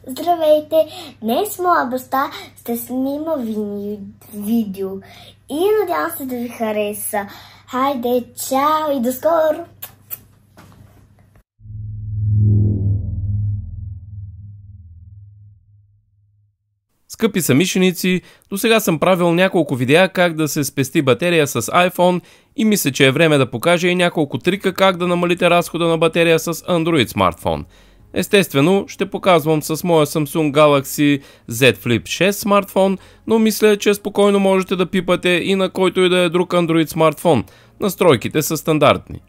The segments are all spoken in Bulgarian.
Здравейте! Днес моя баща ще снима видео и надявам се да ви хареса. Хайде, чао и до скоро! Скъпи съмишленици, до сега съм правил няколко видеа как да се спести батерия с iPhone и мисля, че е време да покажа и няколко трика как да намалите разхода на батерия с Android смартфон. Естествено, ще показвам с моя Samsung Galaxy Z Flip 6 смартфон, но мисля, че спокойно можете да пипате и на който и да е друг Android смартфон. Настройките са стандартни.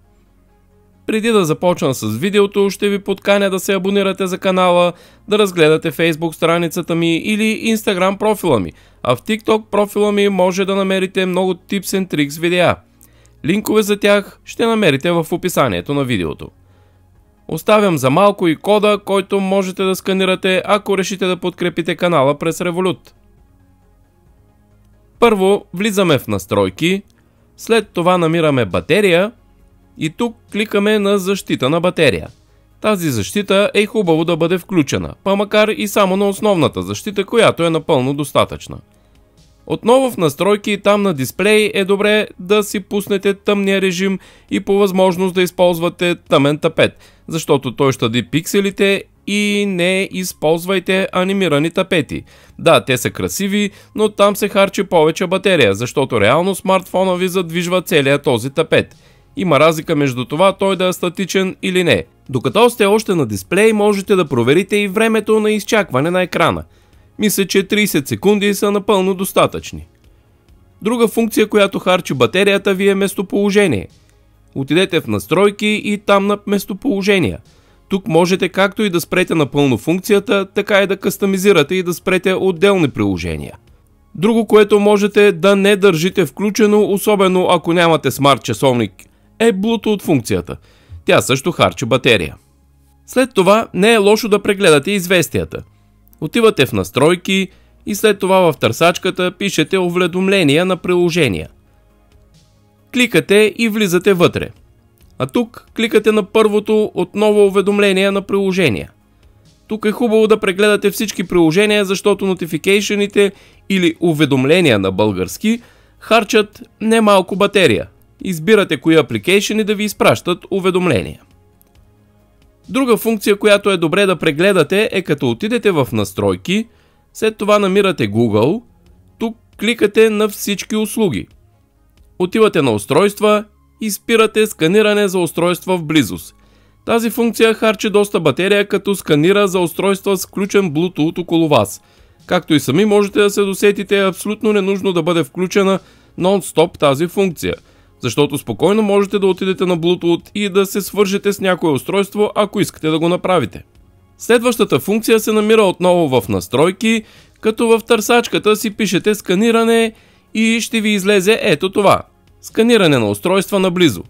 Преди да започна с видеото, ще ви подканя да се абонирате за канала, да разгледате Facebook страницата ми или Instagram профила ми, а в TikTok профила ми може да намерите много Tips and Tricks видеа. Линкове за тях ще намерите в описанието на видеото. Оставям за малко и кода, който можете да сканирате, ако решите да подкрепите канала през Revolut. Първо влизаме в настройки, след това намираме батерия и тук кликаме на защита на батерия. Тази защита е хубаво да бъде включена, па макар и само на основната защита, която е напълно достатъчна. Отново в настройки, там на дисплей е добре да си пуснете тъмния режим и по възможност да използвате тъмен тапет, защото той щади пикселите и не използвайте анимирани тапети. Да, те са красиви, но там се харчи повече батерия, защото реално смартфона ви задвижва целият този тапет. Има разлика между това той да е статичен или не. Докато сте още на дисплей, можете да проверите и времето на изчакване на екрана. Мисля, че 30 секунди са напълно достатъчни. Друга функция, която харчи батерията ви е местоположение. Отидете в настройки и там на местоположения. Тук можете както и да спрете напълно функцията, така и да кастомизирате и да спрете отделни приложения. Друго, което можете да не държите включено, особено ако нямате смарт часовник, е Bluetooth функцията. Тя също харчи батерия. След това не е лошо да прегледате известията. Отивате в настройки и след това в търсачката пишете уведомления на приложения. Кликате и влизате вътре. А тук кликате на първото отново уведомление на приложения. Тук е хубаво да прегледате всички приложения, защото нотификейшените или уведомления на български харчат немалко батерия. Избирате кои апликейшени да ви изпращат уведомления. Друга функция, която е добре да прегледате, е като отидете в настройки, след това намирате Google, тук кликате на всички услуги. Отивате на устройства и спирате сканиране за устройства в близост. Тази функция харчи доста батерия, като сканира за устройства с включен Bluetooth около вас. Както и сами можете да се досетите, е абсолютно ненужно да бъде включена нон-стоп тази функция, защото спокойно можете да отидете на Bluetooth и да се свържете с някое устройство, ако искате да го направите. Следващата функция се намира отново в настройки, като в търсачката си пишете сканиране и ще ви излезе ето това. Сканиране на устройства наблизо.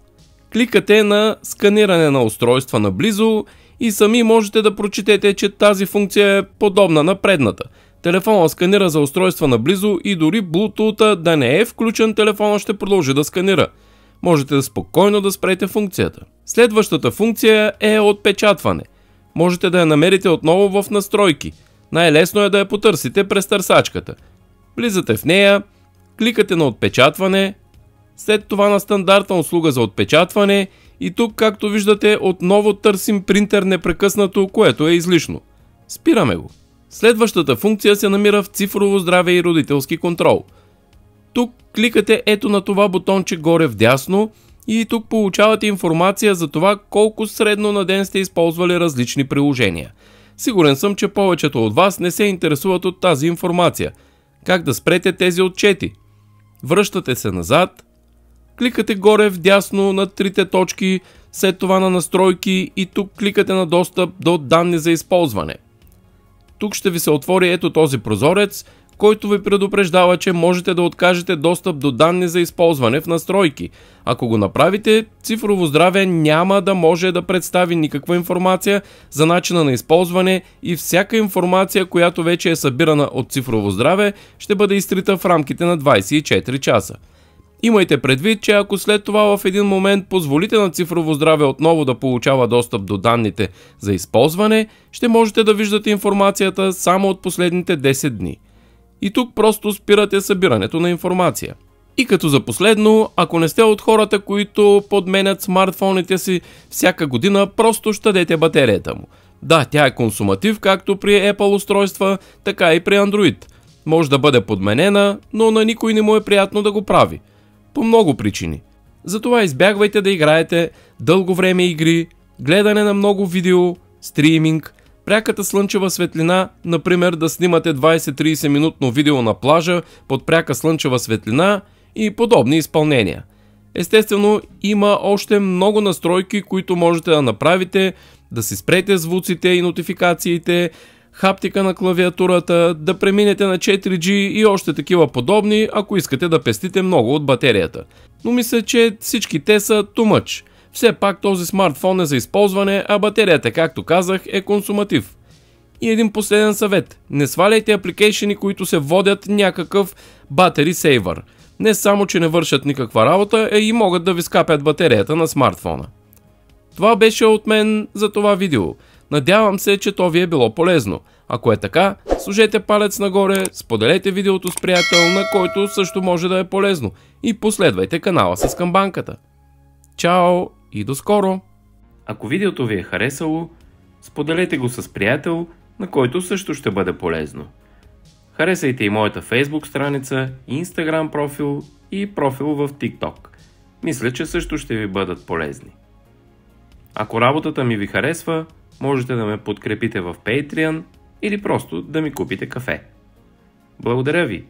Кликате на сканиране на устройства наблизо и сами можете да прочетете, че тази функция е подобна на предната. Телефонът сканира за устройства наблизо и дори Bluetooth да не е включен, телефонът ще продължи да сканира. Можете да спокойно да спрете функцията. Следващата функция е отпечатване. Можете да я намерите отново в настройки. Най-лесно е да я потърсите през търсачката. Влизате в нея, кликате на отпечатване, след това на стандартна услуга за отпечатване и тук, както виждате, отново търсим принтер непрекъснато, което е излишно. Спираме го. Следващата функция се намира в цифрово здраве и родителски контрол. Тук кликате ето на това бутонче горе вдясно и тук получавате информация за това колко средно на ден сте използвали различни приложения. Сигурен съм, че повечето от вас не се интересуват от тази информация. Как да спрете тези отчети? Връщате се назад, кликате горе вдясно на трите точки, след това на настройки и тук кликате на достъп до данни за използване. Тук ще ви се отвори ето този прозорец, който ви предупреждава, че можете да откажете достъп до данни за използване в настройки. Ако го направите, цифрово здраве няма да може да представи никаква информация за начина на използване и всяка информация, която вече е събирана от цифрово здраве, ще бъде изтрита в рамките на 24 часа. Имайте предвид, че ако след това в един момент позволите на Цифрово здраве отново да получава достъп до данните за използване, ще можете да виждате информацията само от последните 10 дни. И тук просто спирате събирането на информация. И като за последно, ако не сте от хората, които подменят смартфоните си всяка година, просто щадете батерията му. Да, тя е консуматив както при Apple устройства, така и при Android. Може да бъде подменена, но на никой не му е приятно да го прави. По много причини. Затова избягвайте да играете дълго време игри, гледане на много видео, стриминг, пряката слънчева светлина, например да снимате 20-30 минутно видео на плажа под пряка слънчева светлина и подобни изпълнения. Естествено, има още много настройки, които можете да направите, да си спрете звуците и нотификациите, хаптика на клавиатурата, да преминете на 4G и още такива подобни, ако искате да пестите много от батерията. Но мисля, че всички те са too much. Все пак този смартфон е за използване, а батерията, както казах, е консуматив. И един последен съвет. Не сваляйте апликейшени, които се водят някакъв battery saver. Не само, че не вършат никаква работа, и могат да ви скапят батерията на смартфона. Това беше от мен за това видео. Надявам се, че то ви е било полезно. Ако е така, сложете палец нагоре, споделете видеото с приятел, на който също може да е полезно, и последвайте канала с камбанката. Чао и до скоро! Ако видеото ви е харесало, споделете го с приятел, на който също ще бъде полезно. Харесайте и моята Facebook страница, Instagram профил и профил в TikTok. Мисля, че също ще ви бъдат полезни. Ако работата ми ви харесва, можете да ме подкрепите в Patreon или просто да ми купите кафе. Благодаря ви!